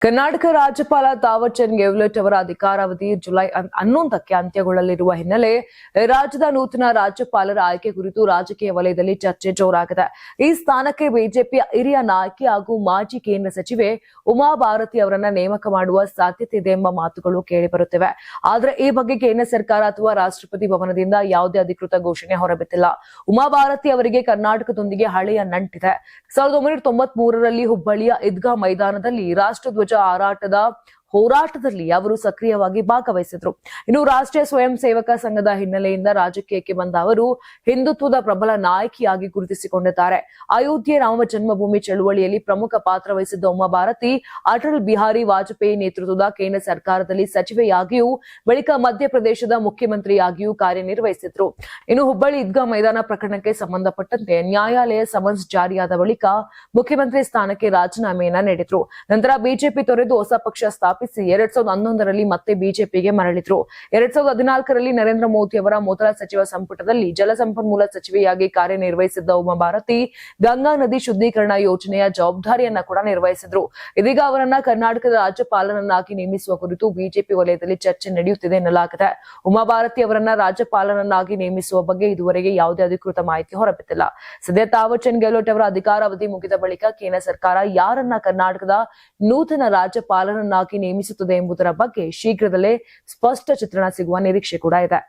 ಕರ್ನಾಟಕ ರಾಜ್ಯಪಾಲ ತಾವರ್ ಚಂದ್ ಗೆಹ್ಲೋಟ್ ಅವರ ಅಧಿಕಾರಾವಧಿ ಜುಲೈ 11ಕ್ಕೆ ಅಂತ್ಯಗೊಳ್ಳಲಿರುವ ಹಿನ್ನೆಲೆ ರಾಜ್ಯದ ನೂತನ ರಾಜ್ಯಪಾಲರ ಆಯ್ಕೆ ಕುರಿತು ರಾಜಕೀಯ ವಲಯದಲ್ಲಿ ಚರ್ಚೆ ಜೋರಾಗಿದೆ. ಈ ಸ್ಥಾನಕ್ಕೆ ಬಿಜೆಪಿಯ ಹಿರಿಯ ನಾಯಕಿ ಹಾಗೂ ಮಾಜಿ ಕೇಂದ್ರ ಸಚಿವೆ ಉಮಾ ಭಾರತಿ ಅವರನ್ನ ನೇಮಕ ಮಾಡುವ ಸಾಧ್ಯತೆ ಇದೆ ಎಂಬ ಮಾತುಗಳು ಕೇಳಿಬರುತ್ತಿವೆ. ಆದರೆ ಈ ಬಗ್ಗೆ ಕೇಂದ್ರ ಸರ್ಕಾರ ಅಥವಾ ರಾಷ್ಟ್ರಪತಿ ಭವನದಿಂದ ಯಾವುದೇ ಅಧಿಕೃತ ಘೋಷಣೆ ಹೊರಬಿದ್ದಿಲ್ಲ. ಉಮಾ ಭಾರತಿ ಅವರಿಗೆ ಕರ್ನಾಟಕದೊಂದಿಗೆ ಹಳೆಯ ನಂಟಿದೆ. 1993ರಲ್ಲಿ ಹುಬ್ಬಳ್ಳಿಯ ಈದ್ಗಾ ಮೈದಾನದಲ್ಲಿ ರಾಷ್ಟ್ರಧ್ವಜ ಹೋರಾಟದಲ್ಲಿ ಅವರು ಸಕ್ರಿಯವಾಗಿ ಭಾಗವಹಿಸಿದ್ರು. ಇನ್ನು ರಾಷ್ಟ್ರೀಯ ಸ್ವಯಂ ಸೇವಕ ಸಂಘದ ಹಿನ್ನೆಲೆಯಿಂದ ರಾಜಕೀಯಕ್ಕೆ ಬಂದ ಅವರು ಹಿಂದುತ್ವದ ಪ್ರಬಲ ನಾಯಕಿಯಾಗಿ ಗುರುತಿಸಿಕೊಂಡಿದ್ದಾರೆ. ಅಯೋಧ್ಯೆ ರಾಮ ಜನ್ಮಭೂಮಿ ಚಳುವಳಿಯಲ್ಲಿ ಪ್ರಮುಖ ಪಾತ್ರ ವಹಿಸಿದ್ದ ಉಮಾ ಭಾರತಿ ಅಟಲ್ ಬಿಹಾರಿ ವಾಜಪೇಯಿ ನೇತೃತ್ವದ ಕೇಂದ್ರ ಸರ್ಕಾರದಲ್ಲಿ ಸಚಿವೆಯಾಗಿಯೂ ಬಳಿಕ ಮಧ್ಯಪ್ರದೇಶದ ಮುಖ್ಯಮಂತ್ರಿಯಾಗಿಯೂ ಕಾರ್ಯನಿರ್ವಹಿಸಿದ್ರು. ಇನ್ನು ಹುಬ್ಬಳ್ಳಿ ಈದ್ಗಾ ಮೈದಾನ ಪ್ರಕರಣಕ್ಕೆ ಸಂಬಂಧಪಟ್ಟಂತೆ ನ್ಯಾಯಾಲಯ ಸಮನ್ಸ್ ಜಾರಿಯಾದ ಬಳಿಕ ಮುಖ್ಯಮಂತ್ರಿ ಸ್ಥಾನಕ್ಕೆ ರಾಜೀನಾಮೆಯನ್ನ ನೀಡಿದ್ರು. ನಂತರ ಬಿಜೆಪಿ ತೊರೆದು ಹೊಸ ಪಕ್ಷ ಸ್ಥಾಪಿಸಿ 2011ರಲ್ಲಿ ಮತ್ತೆ ಬಿಜೆಪಿಗೆ ಮರಳಿದ್ರು. 2014ರಲ್ಲಿ ನರೇಂದ್ರ ಮೋದಿ ಅವರ ಮೊದಲ ಸಚಿವ ಸಂಪುಟದಲ್ಲಿ ಜಲಸಂಪನ್ಮೂಲ ಸಚಿವೆಯಾಗಿ ಕಾರ್ಯನಿರ್ವಹಿಸಿದ್ದ ಉಮಾ ಭಾರತಿ ಗಂಗಾ ನದಿ ಶುದ್ಧೀಕರಣ ಯೋಜನೆಯ ಜವಾಬ್ದಾರಿಯನ್ನ ಕೂಡ ನಿರ್ವಹಿಸಿದ್ರು. ಇದೀಗ ಅವರನ್ನ ಕರ್ನಾಟಕದ ರಾಜ್ಯಪಾಲರನ್ನಾಗಿ ನೇಮಿಸುವ ಕುರಿತು ಬಿಜೆಪಿ ವಲಯದಲ್ಲಿ ಚರ್ಚೆ ನಡೆಯುತ್ತಿದೆ ಎನ್ನಲಾಗಿದೆ. ಉಮಾ ಭಾರತಿ ಅವರನ್ನ ರಾಜ್ಯಪಾಲರನ್ನಾಗಿ ನೇಮಿಸುವ ಬಗ್ಗೆ ಇದುವರೆಗೆ ಯಾವುದೇ ಅಧಿಕೃತ ಮಾಹಿತಿ ಹೊರಬಿದ್ದಿಲ್ಲ. ಸದ್ಯ ತಾವರ್ ಚಂದ್ ಗೆಹ್ಲೋಟ್ ಅವರ ಅಧಿಕಾರಾವಧಿ ಮುಗಿದ ಬಳಿಕ ಕೇಂದ್ರ ಸರ್ಕಾರ ಯಾರನ್ನ ಕರ್ನಾಟಕದ ನೂತನ ರಾಜ್ಯಪಾಲರನ್ನಾಗಿ ನೇಮಿಸುತ್ತದೆ ಎಂಬುದರ ಬಗ್ಗೆ ಶೀಘ್ರದಲ್ಲೇ ಸ್ಪಷ್ಟ ಚಿತ್ರಣ ಸಿಗುವ ನಿರೀಕ್ಷೆ ಕೂಡ ಇದೆ.